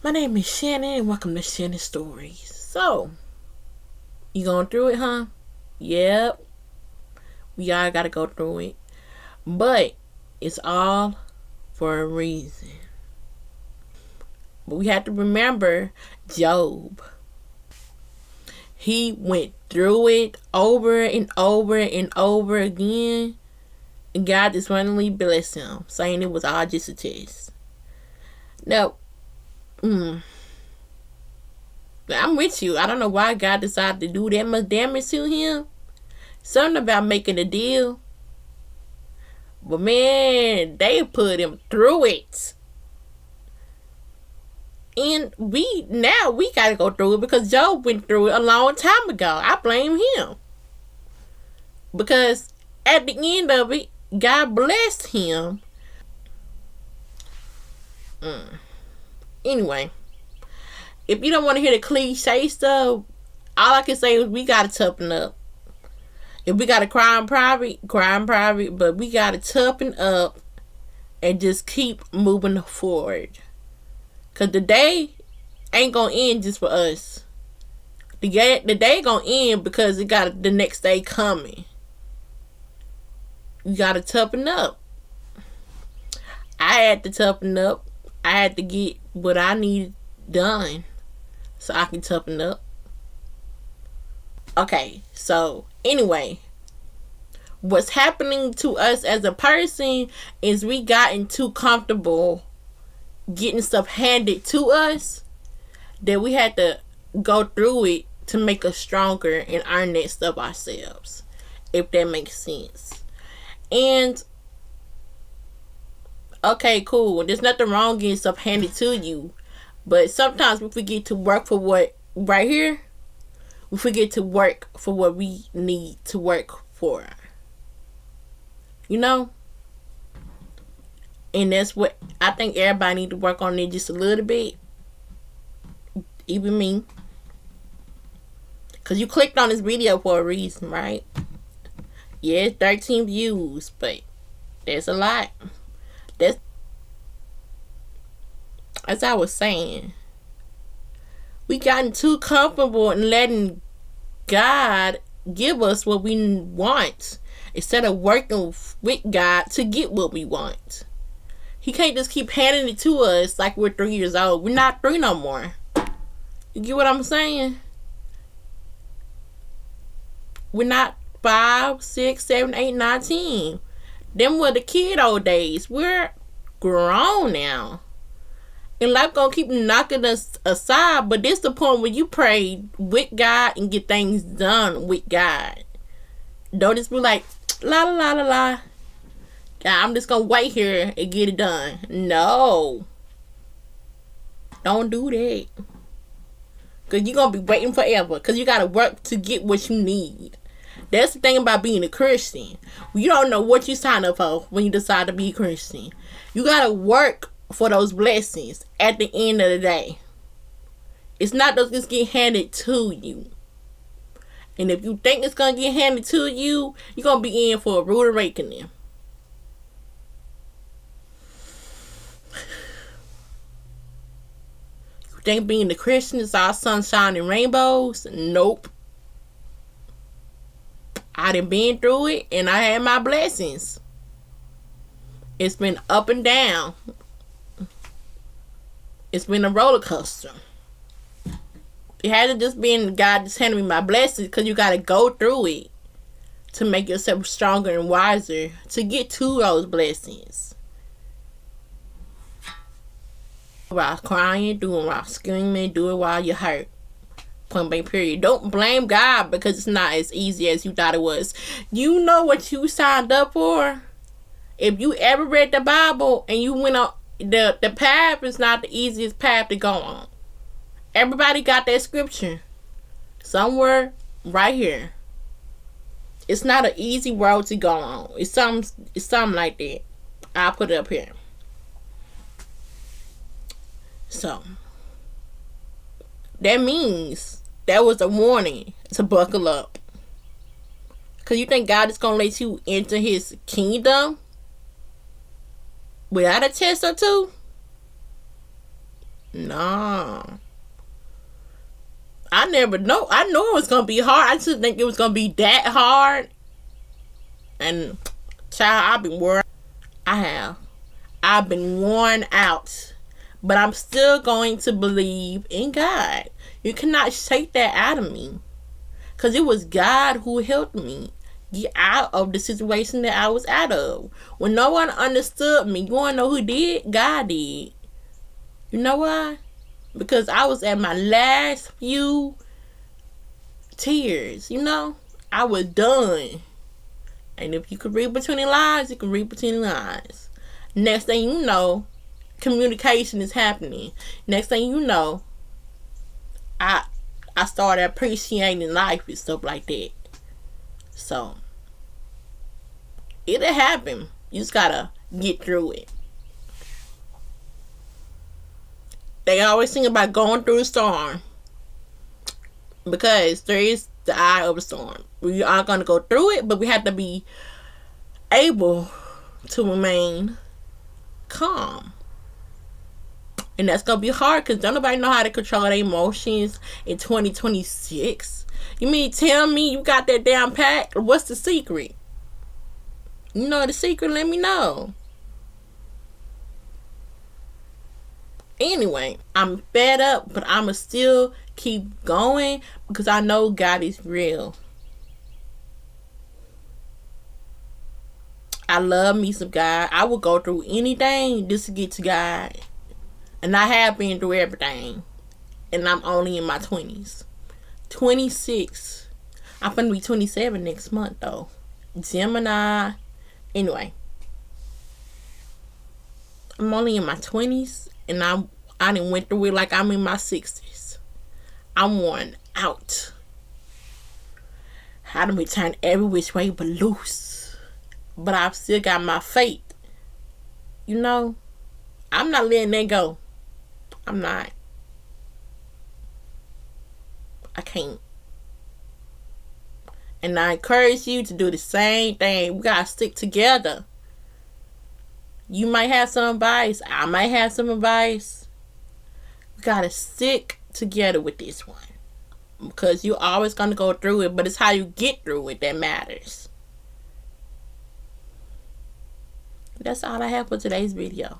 My name is Shannon and welcome to Shannonsstories. So, you going through it, huh? Yep. We all gotta go through it. But it's all for a reason. But we have to remember Job. He went through it over and over and over again. And God just randomly blessed him, saying it was all just a test. Now, I'm with you. I don't know why God decided to do that much damage to him. Something about making a deal. But man, they put him through it. And we gotta go through it because Job went through it a long time ago. I blame him. Because at the end of it, God blessed him. Anyway, if you don't want to hear the cliche stuff, all I can say is we gotta toughen up. If we gotta cry in private, but we gotta toughen up and just keep moving forward. Cause the day ain't gonna end just for us. The day gonna end because it got the next day coming. You gotta toughen up. I had to toughen up. I had to get what I needed done so I can toughen up. Okay, so anyway, what's happening to us as a person is we gotten too comfortable getting stuff handed to us that we had to go through it to make us stronger and earn that stuff ourselves, if that makes sense. And okay, cool, there's nothing wrong getting stuff handed to you, but sometimes we forget to work for what right here. We forget to work for what we need to work for. You know? And that's what I think everybody need to work on it just a little bit. Even me. Because you clicked on this video for a reason, right? Yeah, it's 13 views, but that's a lot. That's as I was saying. We gotten too comfortable in letting God give us what we want instead of working with God to get what we want. He can't just keep handing it to us like we're 3 years old. We're not 3 no more. You get what I'm saying? We're not 5, 6, 7, 8, 9, 10. Them were the kid old days. We're grown now. And life gonna keep knocking us aside, but this the point where you pray with God and get things done with God. Don't just be like, la la la la la. I'm just gonna wait here and get it done. No. Don't do that. Because you're gonna be waiting forever. Because you gotta work to get what you need. That's the thing about being a Christian. You don't know what you sign up for when you decide to be a Christian. You gotta work for those blessings at the end of the day. It's not just get handed to you. And if you think it's gonna get handed to you, you're gonna be in for a rude awakening. You think being a Christian is all sunshine and rainbows? Nope. I done been through it and I had my blessings. It's been up and down. It's been a roller coaster. It hasn't just been God just handing me my blessings, because you got to go through it to make yourself stronger and wiser to get to those blessings. While crying, do it while screaming, do it while you're hurt. Point blank period. Don't blame God because it's not as easy as you thought it was. You know what you signed up for? If you ever read the Bible and you went on, the path is not the easiest path to go on. Everybody got that scripture somewhere right here. It's not an easy road to go on. It's something like that. I'll put it up here. So that means that was a warning to buckle up. Because you think God is going to let you enter his kingdom without a test or two? No. I never know. I knew it was gonna be hard. I just didn't think it was gonna be that hard. And child, I've been worn. I have. I've been worn out. But I'm still going to believe in God. You cannot take that out of me. Because it was God who helped me get out of the situation that I was out of. When no one understood me, you want to know who did? God did. You know why? Because I was at my last few tears, you know? I was done. And if you could read between the lines, you can read between the lines. Next thing you know, communication is happening. Next thing you know, I started appreciating life and stuff like that. So, it'll happen. You just gotta get through it. They always think about going through the storm. Because there is the eye of the storm. We are going to go through it, but we have to be able to remain calm. And that's going to be hard because don't nobody know how to control their emotions in 2026. You mean tell me you got that down pat? What's the secret? You know the secret? Let me know. Anyway, I'm fed up, but I'ma still keep going because I know God is real. I love me some God. I will go through anything just to get to God. And I have been through everything. And I'm only in my 20s. 26. I'm gonna be 27 next month though. Gemini. Anyway. I'm only in my 20s. And I done went through it like I'm in my 60s. I'm worn out. I done been turned every which way but loose. But I've still got my faith. You know? I'm not letting that go. I'm not. I can't. And I encourage you to do the same thing. We gotta stick together. You might have some advice. I might have some advice. We gotta stick together with this one. Because you're always gonna go through it. But it's how you get through it that matters. That's all I have for today's video.